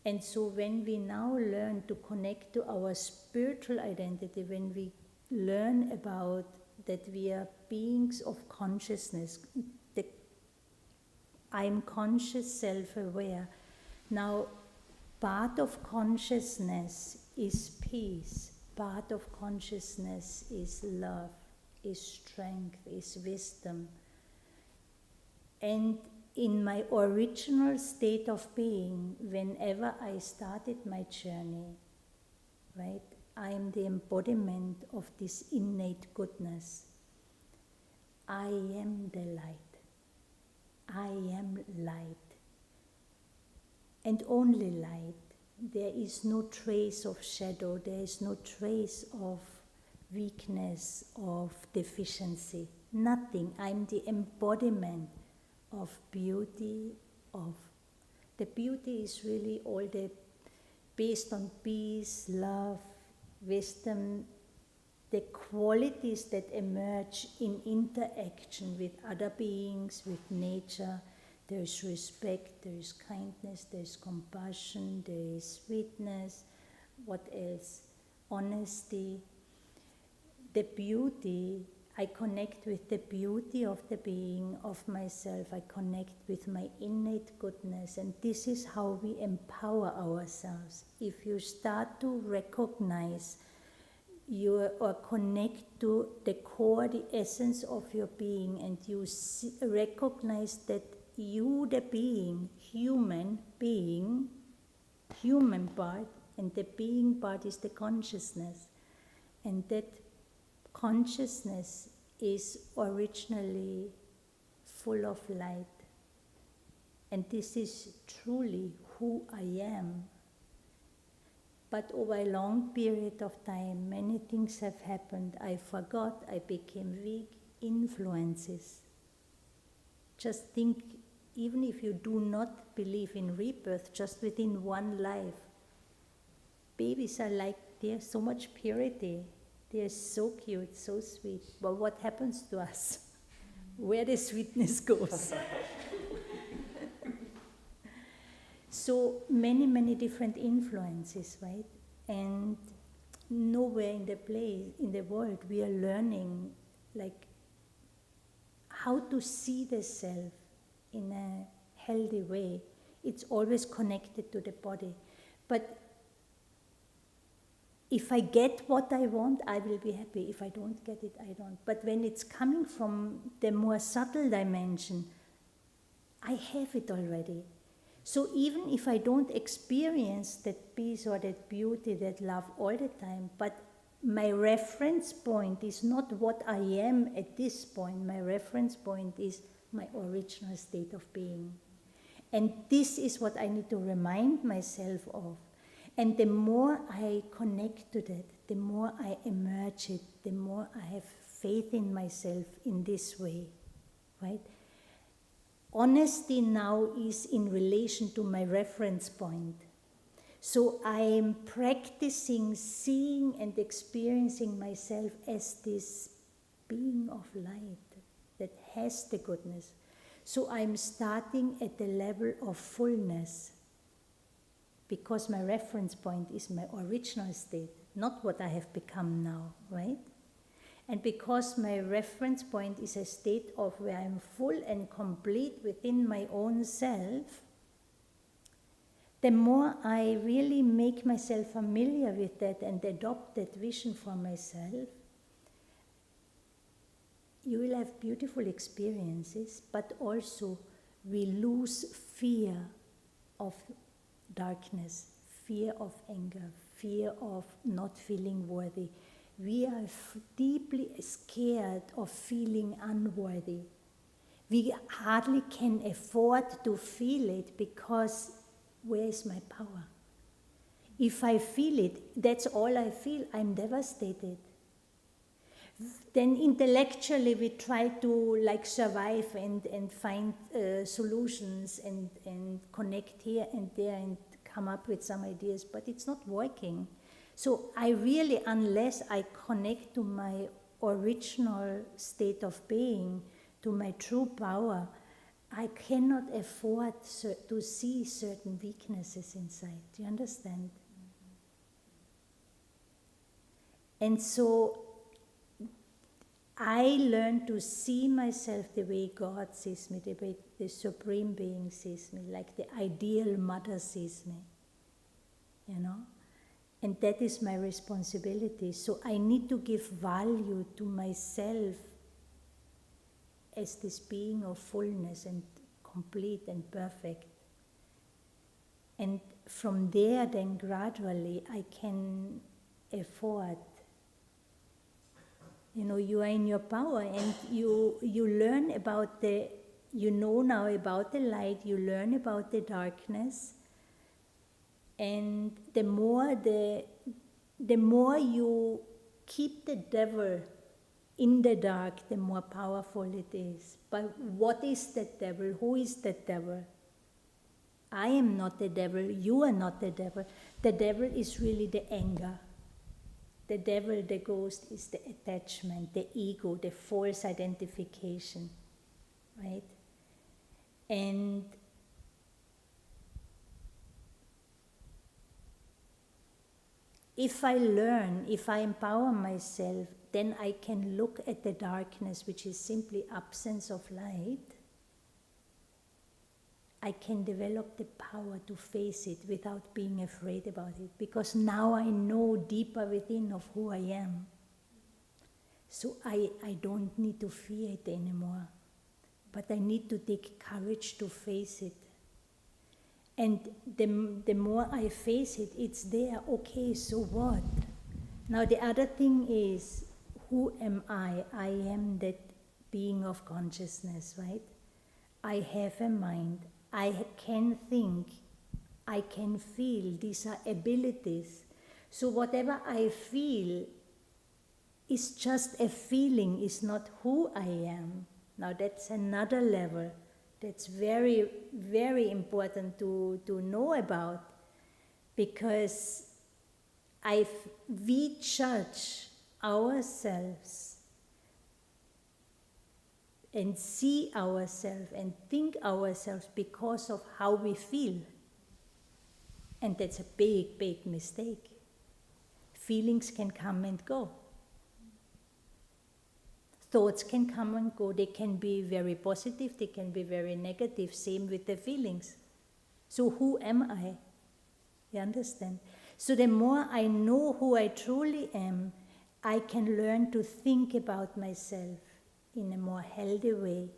And so when we now learn to connect to our spiritual identity, when we learn about that we are beings of consciousness, I'm conscious, self-aware. Now, part of consciousness is peace. Part of consciousness is love, is strength, is wisdom. And in my original state of being, whenever I started my journey, right, I am the embodiment of this innate goodness. I am the light. I am light. And only light. There is no trace of shadow, there is no trace of weakness, of deficiency. Nothing. I'm the embodiment of beauty, the beauty is really all the based on peace, love, wisdom, the qualities that emerge in interaction with other beings, with nature. There is respect, there is kindness, there is compassion, there is sweetness. What else? Honesty. The beauty, I connect with the beauty of the being, of myself. I connect with my innate goodness. And this is how we empower ourselves. If you start to recognize or connect to the core, the essence of your being, and you recognize that you, the being, human part, and the being part is the consciousness, and that consciousness is originally full of light, and this is truly who I am. But over a long period of time, many things have happened. I forgot, I became weak. Influences. Just think, even if you do not believe in rebirth, just within one life, babies are like, there's so much purity. They're so cute, so sweet. But what happens to us? Where the sweetness goes. So many different influences, right? And nowhere in the world we are learning like how to see the self in a healthy way. It's always connected to the body. But if I get what I want, I will be happy. If I don't get it, I don't. But when it's coming from the more subtle dimension, I have it already. So even if I don't experience that peace or that beauty, that love all the time, but my reference point is not what I am at this point. My reference point is my original state of being. And this is what I need to remind myself of. And the more I connect to that, the more I emerge it, the more I have faith in myself in this way, right? Honesty now is in relation to my reference point. So I am practicing seeing and experiencing myself as this being of light that has the goodness. So I'm starting at the level of fullness because my reference point is my original state, not what I have become now, right? And because my reference point is a state of where I'm full and complete within my own self, the more I really make myself familiar with that and adopt that vision for myself, you will have beautiful experiences, but also we lose fear of darkness, fear of anger, fear of not feeling worthy. We are deeply scared of feeling unworthy. We hardly can afford to feel it because where is my power? If I feel it, that's all I feel, I'm devastated. Then intellectually we try to like survive and find solutions and connect here and there and come up with some ideas, but it's not working. So I really, unless I connect to my original state of being, to my true power, I cannot afford to see certain weaknesses inside. Do you understand? And so I learned to see myself the way God sees me, the way the Supreme Being sees me, like the ideal mother sees me, you know? And that is my responsibility. So I need to give value to myself as this being of fullness and complete and perfect. And from there, then gradually, I can afford. You know, you are in your power and you learn about you know now about the light, you learn about the darkness. And the more you keep the devil in the dark, the more powerful it is. But what is that devil? Who is that devil? I am not the devil. You are not the devil. The devil is really the anger. The devil, the ghost, is the attachment, the ego, the false identification, right? And if I learn, if I empower myself, then I can look at the darkness, which is simply absence of light. I can develop the power to face it without being afraid about it, because now I know deeper within of who I am. So I don't need to fear it anymore, but I need to take courage to face it. And the more I face it, it's there. Okay, so what? Now the other thing is, who am I? I am that being of consciousness, right? I have a mind. I can think. I can feel. These are abilities. So whatever I feel is just a feeling, is not who I am. Now that's another level. That's very, very important to know about, because we judge ourselves and see ourselves and think ourselves because of how we feel. And that's a big, big mistake. Feelings can come and go. Thoughts can come and go. They can be very positive, they can be very negative. Same with the feelings. So who am I? You understand? So the more I know who I truly am, I can learn to think about myself in a more healthy way,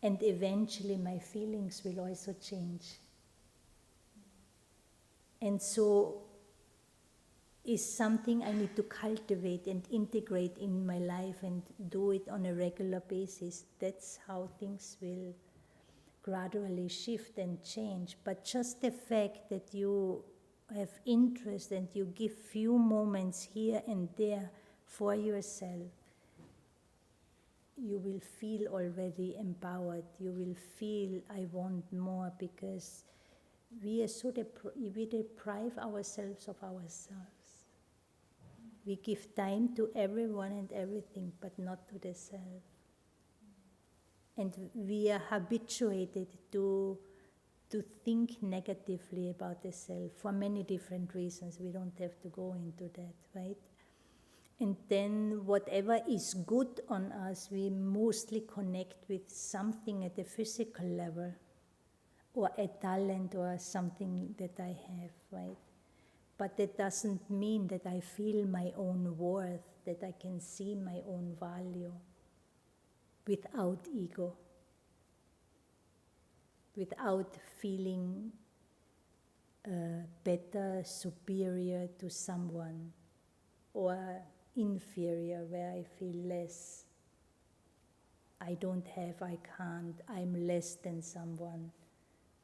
and eventually my feelings will also change. And so is something I need to cultivate and integrate in my life and do it on a regular basis. That's how things will gradually shift and change. But just the fact that you have interest and you give few moments here and there for yourself, you will feel already empowered. You will feel, I want more, because we deprive ourselves of ourselves. We give time to everyone and everything, but not to the self. And we are habituated to think negatively about the self for many different reasons. We don't have to go into that, right? And then whatever is good on us, we mostly connect with something at the physical level, or a talent or something that I have, right? But that doesn't mean that I feel my own worth, that I can see my own value without ego, without feeling better, superior to someone, or inferior, where I feel less. I don't have, I can't, I'm less than someone,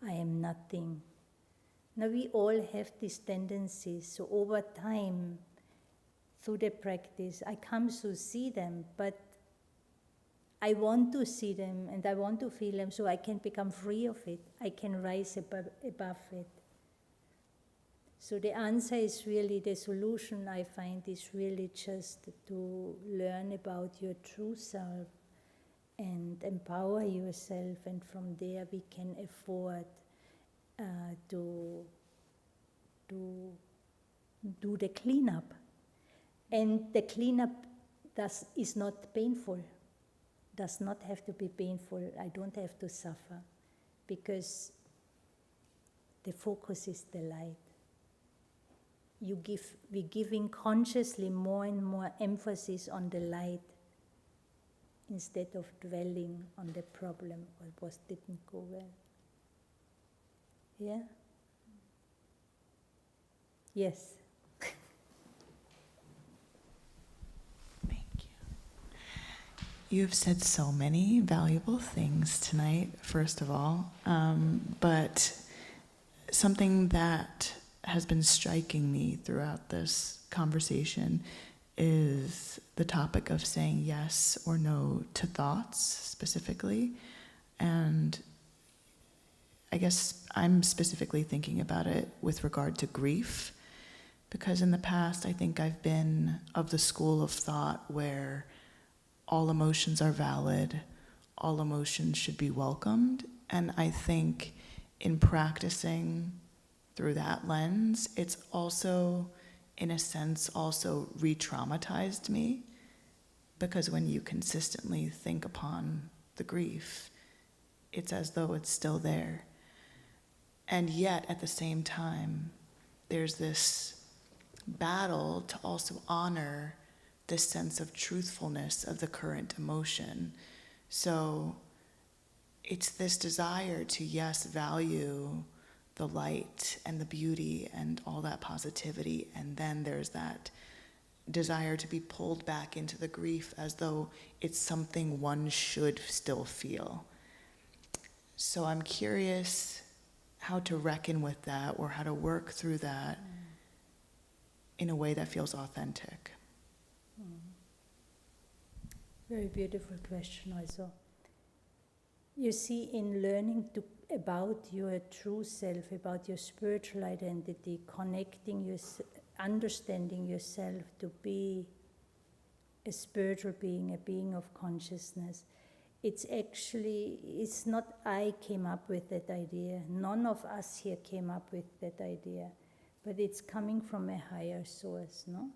I am nothing. Now we all have these tendencies, so over time, through the practice, I come to see them, but I want to see them and I want to feel them so I can become free of it. I can rise above it. So the answer is really, the solution I find is really just to learn about your true self and empower yourself, and from there we can afford to do the cleanup. And the cleanup is not painful, does not have to be painful. I don't have to suffer, because the focus is the light. We're giving consciously more and more emphasis on the light instead of dwelling on the problem or what didn't go well. Yeah? Yes. Thank you. You've said so many valuable things tonight, first of all, but something that has been striking me throughout this conversation is the topic of saying yes or no to thoughts specifically. And I guess I'm specifically thinking about it with regard to grief, Because in the past, I think I've been of the school of thought where all emotions are valid, all emotions should be welcomed. And I think in practicing through that lens, it's also, in a sense, also re-traumatized me. Because when you consistently think upon the grief, it's as though it's still there. And yet, at the same time, there's this battle to also honor this sense of truthfulness of the current emotion. So it's this desire to, yes, value the light and the beauty and all that positivity, and then there's that desire to be pulled back into the grief as though it's something one should still feel. So I'm curious how to reckon with that, or how to work through that in a way that feels authentic. Very beautiful question also. You see, in learning about your true self, about your spiritual identity, understanding yourself to be a spiritual being, a being of consciousness, it's not I came up with that idea. None of us here came up with that idea. But it's coming from a higher source, no?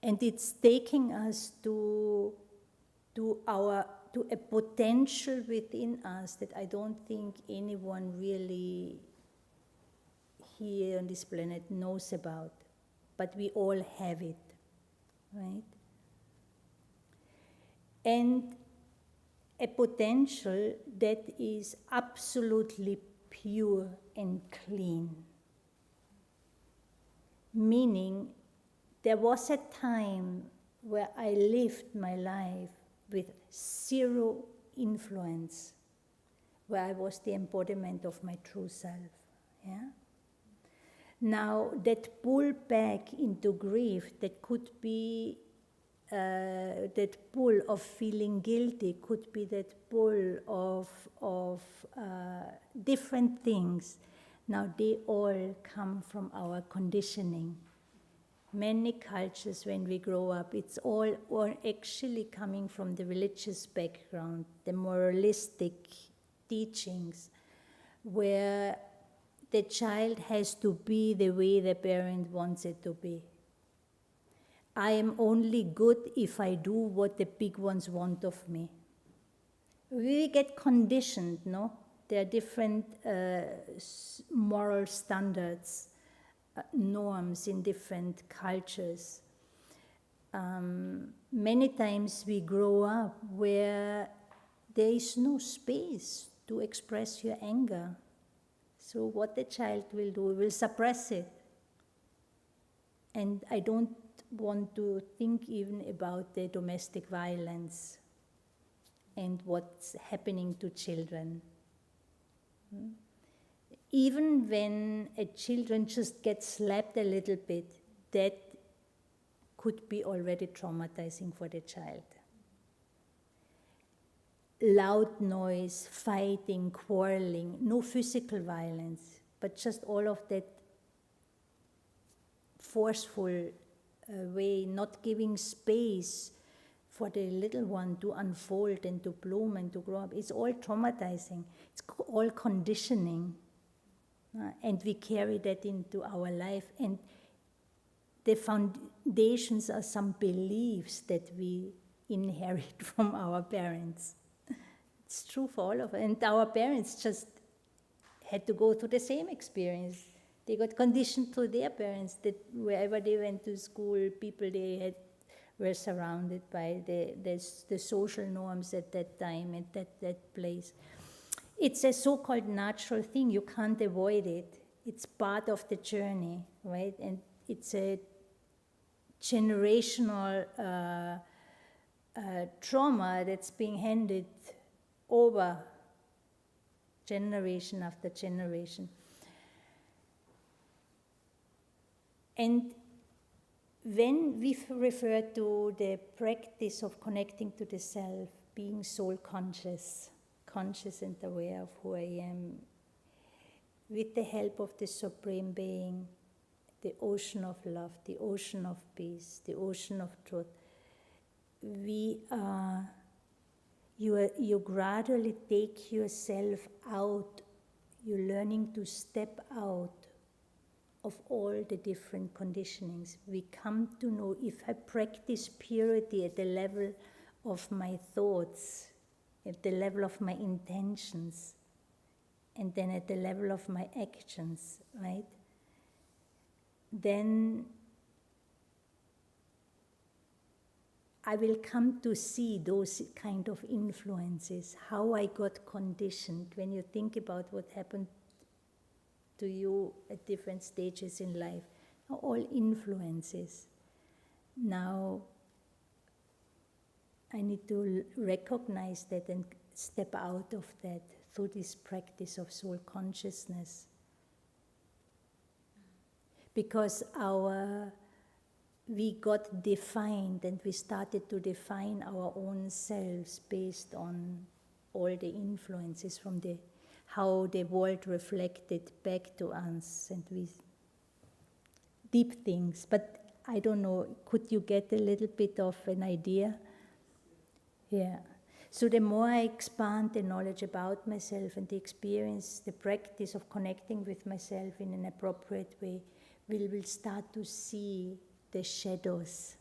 And it's taking us to a potential within us that I don't think anyone really here on this planet knows about, but we all have it, right? And a potential that is absolutely pure and clean. Meaning, there was a time where I lived my life with zero influence, where I was the embodiment of my true self. Yeah? Now, that pull back into grief, that could be that pull of feeling guilty, could be that pull of different things. Now, they all come from our conditioning. Many cultures, when we grow up, it's all or actually coming from the religious background, the moralistic teachings, where the child has to be the way the parent wants it to be. I am only good if I do what the big ones want of me. We get conditioned, no? There are different moral standards, norms in different cultures. Many times we grow up where there is no space to express your anger. So what the child will do, will suppress it. And I don't want to think even about the domestic violence and what's happening to children. Even when a children just get slapped a little bit, that could be already traumatizing for the child. Loud noise, fighting, quarreling, no physical violence, but just all of that forceful way, not giving space for the little one to unfold and to bloom and to grow up. It's all traumatizing. It's all conditioning. And we carry that into our life. And the foundations are some beliefs that we inherit from our parents. It's true for all of us. And our parents just had to go through the same experience. They got conditioned to their parents that wherever they went to school, people they had were surrounded by the social norms at that time, at that place. It's a so-called natural thing. You can't avoid it. It's part of the journey, right? And it's a generational trauma that's being handed over generation after generation. And when we refer to the practice of connecting to the self, being soul conscious and aware of who I am, with the help of the Supreme Being, the ocean of love, the ocean of peace, the ocean of truth. You gradually take yourself out, you're learning to step out of all the different conditionings. We come to know, if I practice purity at the level of my thoughts, at the level of my intentions, and then at the level of my actions, right? Then I will come to see those kind of influences, how I got conditioned. When you think about what happened to you at different stages in life, all influences. Now, I need to recognize that and step out of that through this practice of soul consciousness. Because we got defined and we started to define our own selves based on all the influences from how the world reflected back to us, and we deep things. But I don't know, could you get a little bit of an idea? Yeah. So the more I expand the knowledge about myself and the experience, the practice of connecting with myself in an appropriate way, we will start to see the shadows.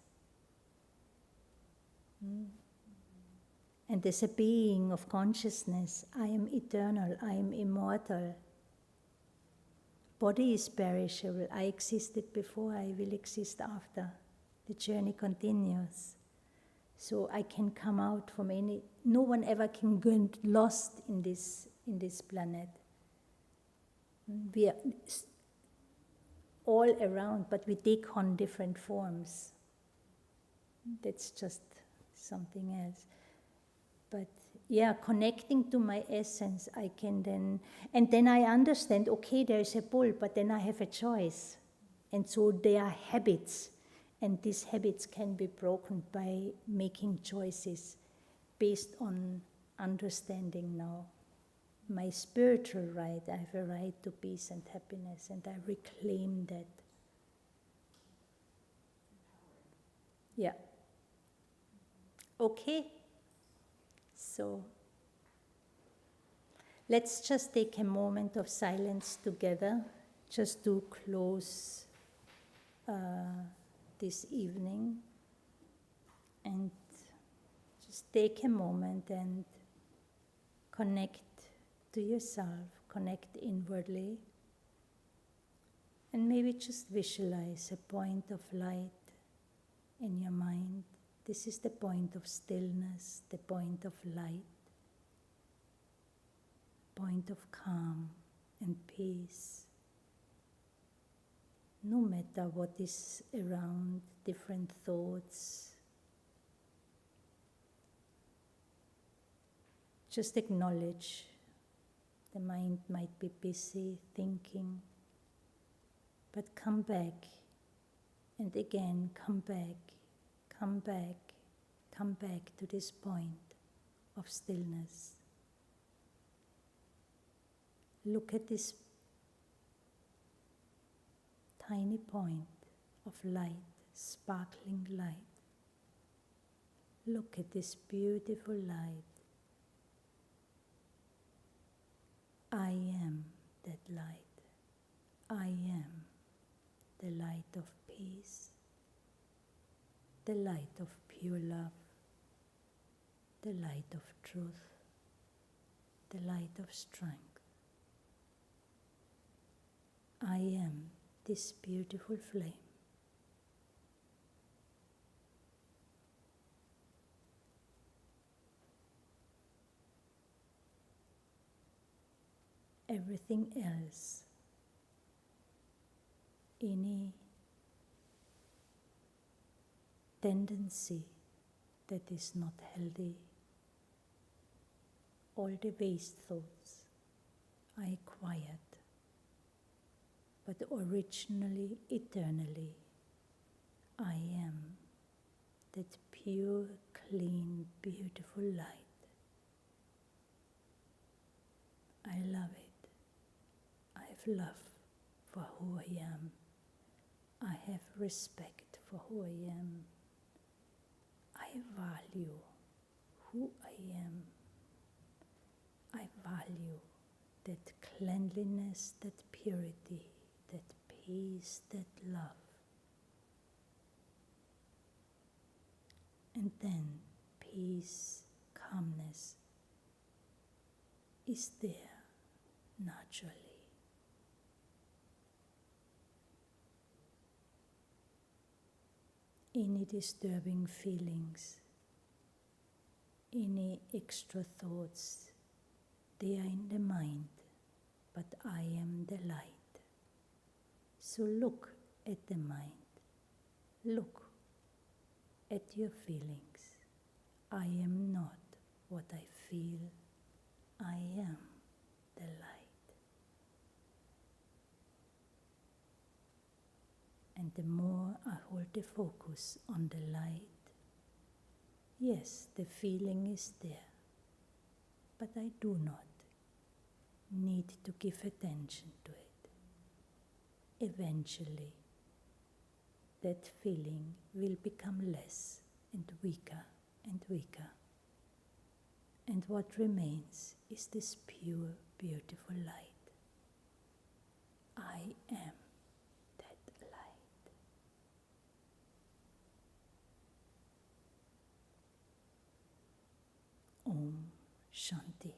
And as a being of consciousness, I am eternal, I am immortal. Body is perishable. I existed before, I will exist after. The journey continues. So I can come out from no one ever can get lost in this planet. We are all around, but we take on different forms. That's just something else. But yeah, connecting to my essence, I can then I understand, okay, there's a bull, but then I have a choice. And so there are habits, and these habits can be broken by making choices based on understanding now. My spiritual right, I have a right to peace and happiness, and I reclaim that. Yeah. Okay. So let's just take a moment of silence together, just to close this evening, and just take a moment and connect to yourself, connect inwardly, and maybe just visualize a point of light in your mind. This is the point of stillness, the point of light, point of calm and peace. No matter what is around, different thoughts, just acknowledge the mind might be busy thinking, but come back, and again come back, come back, come back to this point of stillness. Look at this tiny point of light, sparkling light. Look at this beautiful light. I am that light. I am the light of peace, the light of pure love, the light of truth, the light of strength. I am this beautiful flame. Everything else, any tendency that is not healthy, all the waste thoughts, I quiet. But originally, eternally, I am that pure, clean, beautiful light. I love it. I have love for who I am. I have respect for who I am. I value who I am. I value that cleanliness, that purity, that peace, that love. And then peace, calmness is there naturally. Any disturbing feelings, any extra thoughts, they are in the mind, but I am the light. So look at the mind, look at your feelings. I am not what I feel, I am the light. And the more I hold the focus on the light, yes, the feeling is there, but I do not need to give attention to it. Eventually, that feeling will become less and weaker and weaker. And what remains is this pure, beautiful light. I am that light. Om Shanti.